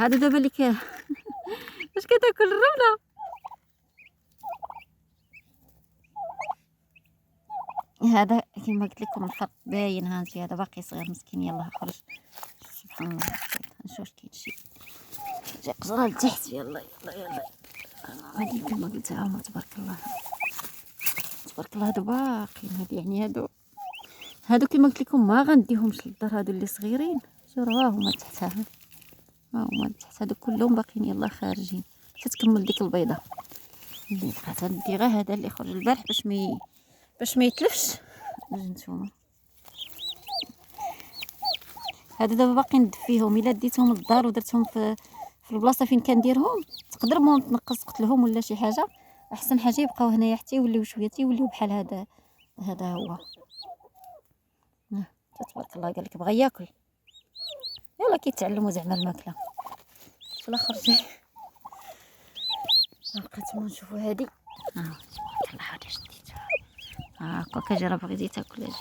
هذا دابا اللي واش كتاكل الرمله. هذا كما قلت لكم الفرق باين، هانتي هذا باقي صغير مسكين. يلاه خرج سبحان الله. نشوف واش كاين شي جا قزره لتحت. يلا يلا يلا. هادي كما قلت هما تبارك الله تبارك الله. هادو باقيين هادي يعني هادو كما قلت لكم ما غنديهمش للدار. هادو اللي صغيرين شوف راه هما تحت. ها هما تحت هادو كلهم باقيين يلا خارجين. تتكمل ديك البيضه اللي بقات. ندي غير هذا اللي خرج البارح باش ما يتلفش. نتوما هادو دابا باقي ندفيهم. الا ديتهم للدار ودرتهم في البلاصه فين كنديرهم تقدر مام تنقص قتلهم ولا شي حاجه. احسن حاجه يبقاو هنايا حتى يوليو شويه تيوليو بحال هذا هو. تبارك الله قال لك بغى ياكل. يلا كيتعلموا زعما الماكله في الاخر جاي. بقيت نشوفوا هادي. تبارك الله هادي شديتها هاكا كجرا بغيتي تاكل. اجي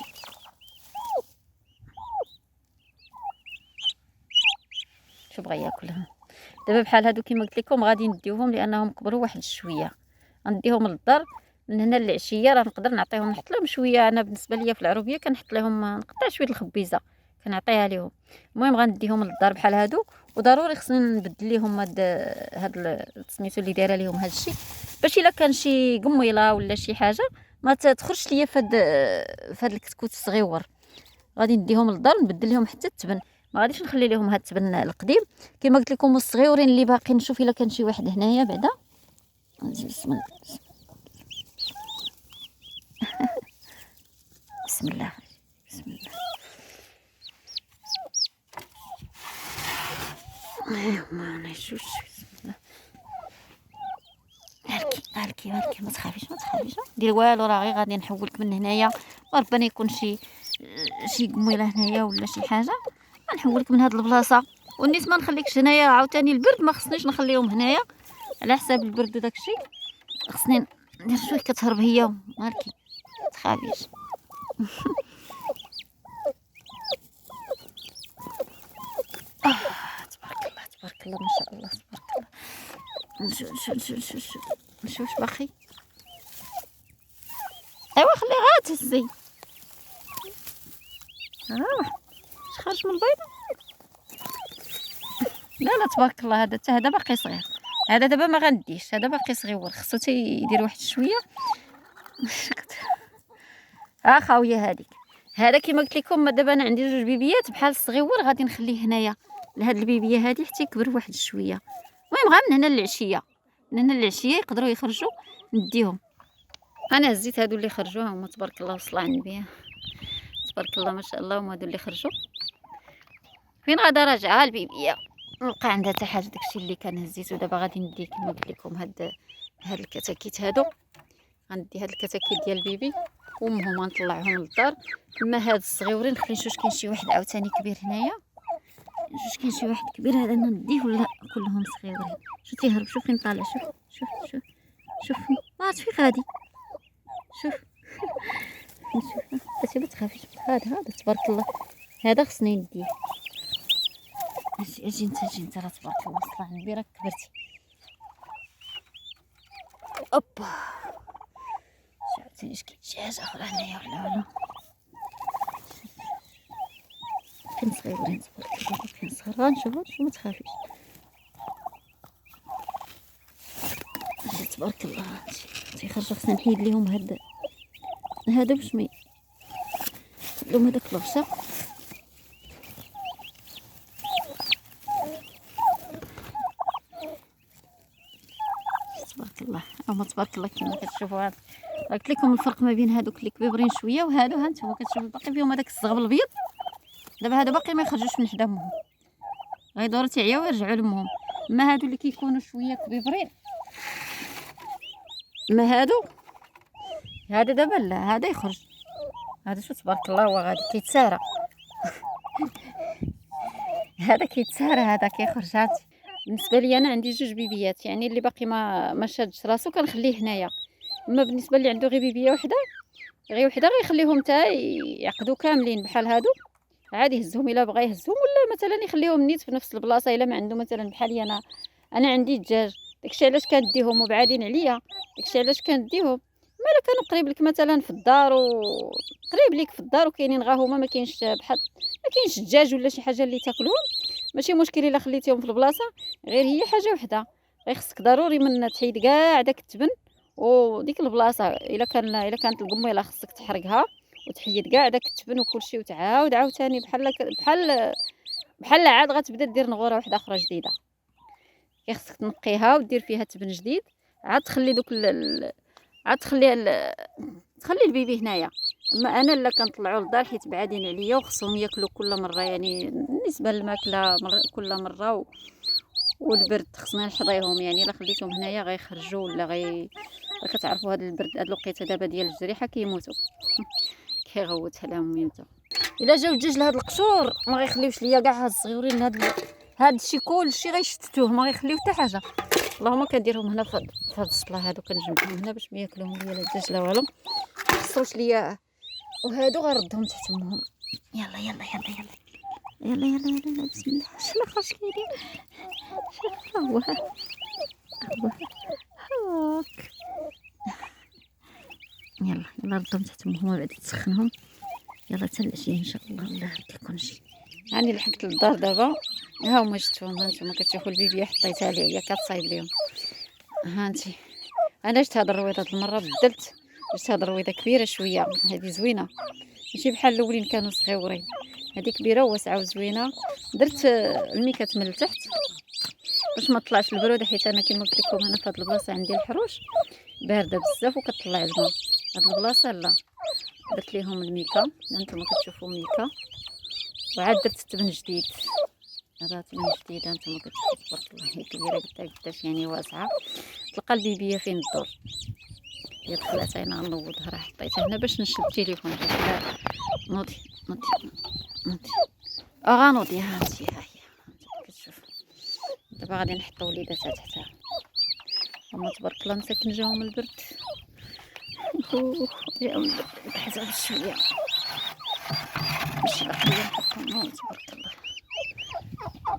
شو بغى ياكلها. دابا بحال هادو كيما قلت لكم غادي نديوهم لانهم كبروا واحد شويه. غنديهم للدار من هنا للعشيه. راه نقدر نعطيهم نحط لهم شويه. انا بالنسبه ليا في العروبيه كنحط لهم نقطع شويه الخبيزه كنعطيها لهم. المهم غنديهم للدار بحال هادو. وضروري خصني نبدل لهم هاد سميتو اللي دايره لهم هاد الشيء باش الا كان شي قميله ولا شي حاجه ما تدخلش ليا في هاد الكتكوت الصغيور. غادي نديهم للدار نبدل لهم حتى التبن. ما غاديش نخلي لهم هاد التبن القديم كما قلت لكم. الصغيورين اللي باقي نشوف الا كان شي واحد هنايا بعدا. بسم الله بسم الله بسم الله. ما نشوفش. بسم الله. هالكي ما تخافيش دير والو. راه غير غادي نحولك من هنايا وربما يكون شي قميله هنايا ولا شي حاجه. غنحولك من هاد البلاصه. والنيت ما نخليكش هنايا عاوتاني. البرد ما خصنيش نخليهم هنايا على حساب البرد وداكشي. خصني ندير شويه كتهرب هي. مالكي تخافيش. تبارك الله ما شاء الله تبارك الله. نشوف واش باقي. ايوا خليها تهزي. اش خرج من البيضه. لا تبارك الله. هذا باقي صغير. هذا دابا ما غنديش. هذا باقي صغيور خصو تيدير واحد شويه. خاويه هذيك. هذا كما قلت لكم دابا انا عندي جوج بيبيات بحال الصغيور غادي نخليه هنايا لهاد البيبيه هذه حتى يكبر واحد شويه. المهم غير من هنا للعشيه. من هنا للعشيه يقدروا يخرجوا نديهم. انا هزيت هادو اللي خرجوا هما تبارك الله وصلى على النبي. تبارك الله ما شاء الله. هما هادو اللي خرجوا. فين غادا راجعه البيبيه نلقى عندها حتى حاجه. داكشي اللي كان هزيتو دابا غادي ندي كما قلت لكم هاد الكتاكيت هادو. غندي هاد الكتاكيت ديال البيبي وامهم غنطلعهم للدار. اما هاد الصغيورين خلي نشوف كاين شي واحد عاوتاني كبير هنايا. نشوف كاين شي واحد كبير هذا نديه ولا كلهم صغيورين. شوف تيهرب. شوف فين طالع. شوف ما فين غادي. شوف نشوف ما تخافيش. هذا تبارك الله. هذا خصني نديه. اجي انت راه تبارك الله وصل على النبي. راك كبرتي. اوبا شفتي كاين شي حاجه اخرى هنايا ولا كاين صغيورين تبارك الله. كاين صغير غنشوفو. شو ما تخافيش. تبارك الله تيخرجوا. خصنا نحيد ليهم هذا باش ما لهم هذاك الغشا. تبارك الله. هما تبارك الله كما كتشوفوا. هذا قلت لكم الفرق ما بين هذوك اللي كبيرين شويه وهادو. ها نتوما كتشوفوا باقي فيهم هذاك الزغب الابيض. دابا هادو باقي ما يخرجوش من حدا امهم. غيدوروا تيعياو ويرجعوا لامهم. ما هادو اللي كيكونوا شويه كبيرين ما هذا دابا لا. هذا يخرج. هذا شو تبارك الله. هو غادي كيتسارى. هذا كيتسارى. هذا كيخرج. هاتي بالنسبه لي انا عندي جوج بيبيات يعني اللي باقي ما شادش راسو كنخليه هنايا. اما بالنسبه اللي عنده غير بيبيه وحده غيخليهم حتى يعقدوا كاملين بحال هادو عادي يهزهم الا بغا يهزهم، ولا مثلا يخليهم نيت في نفس البلاصه الا ما عنده مثلا بحالي انا عندي الدجاج. داكشي علاش كنديهم وبعادين عليا، داكشي علاش كنديهم. مالا كانوا قريب لك مثلا في الدار قريب ليك في الدار وكاينين غا هما، ما كاينش بحال ما كاينش الدجاج ولا شي حاجه اللي تاكلهم، ماشي مشكل الا خليتيهم في البلاصه. غير هي حاجه وحده، غير خصك ضروري من تحيد كاع داك التبن، وديك البلاصه الا كانت القميله خصك تحرقها وتحيد كاع داك التبن وكلشي، وتعاود عاوتاني بحال عاد غتبدا دير نغوره واحده اخرى جديده. خصك تنقيها ودير فيها تبن جديد، عاد تخلي دوك عاد تخلي البيبي هنايا. اما انا لا كنطلعو للدار حيت بعادين عليا وخصهم ياكلوا كل مره، يعني بالنسبه للماكله كل مره والبرد خصنا نحضيهم، يعني الا خليتهم هنايا غيخرجوا ولا كتعرفوا هذا البرد هاد الوقيته دابا ديال الجريحه كيموتوا كيغوت عليهم يموتوا. الا جاو الدجاج لهاد القشور ما غيخليوش ليا كاع هاد الصغيورين، هاد الشيء كلشي غيشتتوه، ما غيخليو حتى حاجه. اللهم كنديرهم هنا في هاد السطله هادو، كنجمعهم هنا باش ما ياكلوهم ليا لا الدجاج لا والو، خصوش ليا. وهادو غنردهم تحت امهم. يلا يلا يلا يلا يلا يلا يلا يلا بسم الله. شلا خاص كيدير هو هاك. يلا يلا ردهم تحت امهم وبعد تسخنهم. يلا حتى العشيه ان شاء الله، الله كيكون شي. هاني لحقت للدار دابا، ها هما شفتوهم، ها نتوما كتشوفوا البيبي حطيتها ليه هي كتصايب ليهم. ها انتي انا جبت هاد الرويضه هاد المره بدلت، جبت هاد الرويضه كبيره شويه، هذه زوينه ماشي بحال الاولين كانوا صغيورين، هذه كبيره وواسعه وزوينه. درت الميكات من التحت باش ما طلعش البروده، حيت انا كما قلت لكم هنا في هاد البلاصه عندي الحروش بارده بزاف وكتطلع الماء. هاد البلاصه لا، درت ليهم الميكا، هانتوما كتشوفوا ميكا، وعاد درت التبن جديد. هذا تبن جديد هانتوما كتشوفوا تبارك الله، هي كبيره قداش يعني واسعه، تلقى البيبيه فين الدور. هي دخلت انا نوضها، راه حطيتها هنا باش نشد التليفون. نوضي نوضي نوضي غنوضي. ها انتي ها هي كتشوف. دابا غادي نحطو وليداتها تحتها، هما تبارك الله مساكن جاهم البرد. جاهم البرد حتى بشويه باش باقي نحطهم. تبارك الله.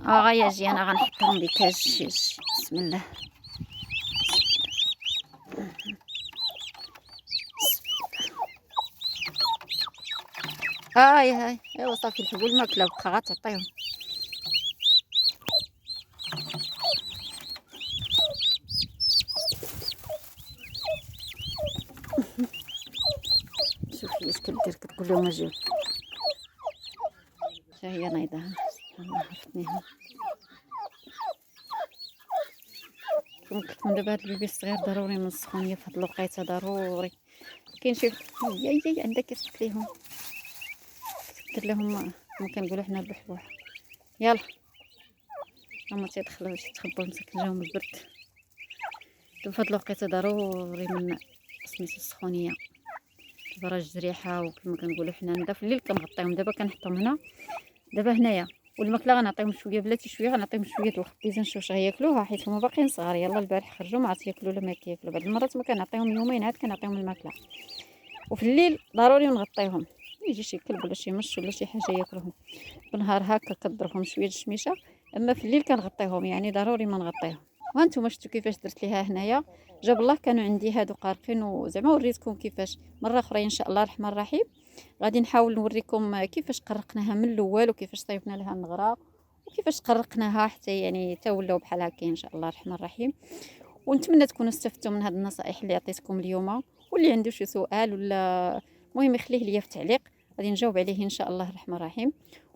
غايا جي انا غنحطهم لك. هاجي بسم الله. هاي ايوا صافي الحبوا الماكله بقى غتعطيهم. شوفي اش كدير، كتقول لهم اجيو. حتى هي نايضه، سبحان الله عرفتنيها. كما قلت لكم دابا هاد البيبي الصغير ضروري من السخونيه في هاد الوقيته، ضروري. كاين شي يا عندها كيسكت ليهم، كيسكت لهم كما كنقولوا حنا البحبوح. يلا هما تيدخلوا تيتخبوا مساكن جاهم البرد. دابا في هاد الوقيته ضروري من سميتو السخونيه. دابا راه الجريحه وكما كنقولوا حنا ندا في الليل كنغطيهم. دابا كنحطهم هنا دابا هنايا، والماكله غنعطيهم شويه بلاتي شويه، غنعطيهم شويه الخبيزه نشوش غياكلوها حيت هما باقيين صغار. يلا البارح خرجوا ما عرفت ياكلوا ولا ما كياكلوا، بعض المرات ما كنعطيهم يومين عاد كنعطيهم الماكله. وفي الليل ضروري نغطيهم، يجي شي كلب ولا شي مش ولا شي حاجه ياكلهم. بالنهار هكا كضربهم شويه الشميشه، اما في الليل كنغطيهم، يعني ضروري ما نغطيهم. وهانتوما شفتوا كيفاش درت ليها هنايا. جاب الله كانوا عندي هادو قارقين، وزعما وريتكم كيفاش. مره اخرى ان شاء الله الرحمن الرحيم غادي نحاول نوريكم كيفاش قرقناها من الاول، وكيفاش صيفنا لها النغره، وكيفاش قرقناها حتى يعني تا ولاو بحال هكا ان شاء الله الرحمن الرحيم. ونتمنى تكونوا استفدتوا من هاد النصائح اللي عطيتكم اليوم. واللي عنده شي سؤال ولا المهم يخليه ليا في التعليق، غادي نجاوب عليه ان شاء الله الرحمن الرحيم.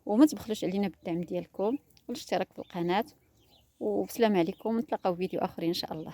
وما تبخلوش علينا بالدعم ديالكم والاشتراك في القناه. وبسلام عليكم، نتلاقاو في فيديو اخر ان شاء الله.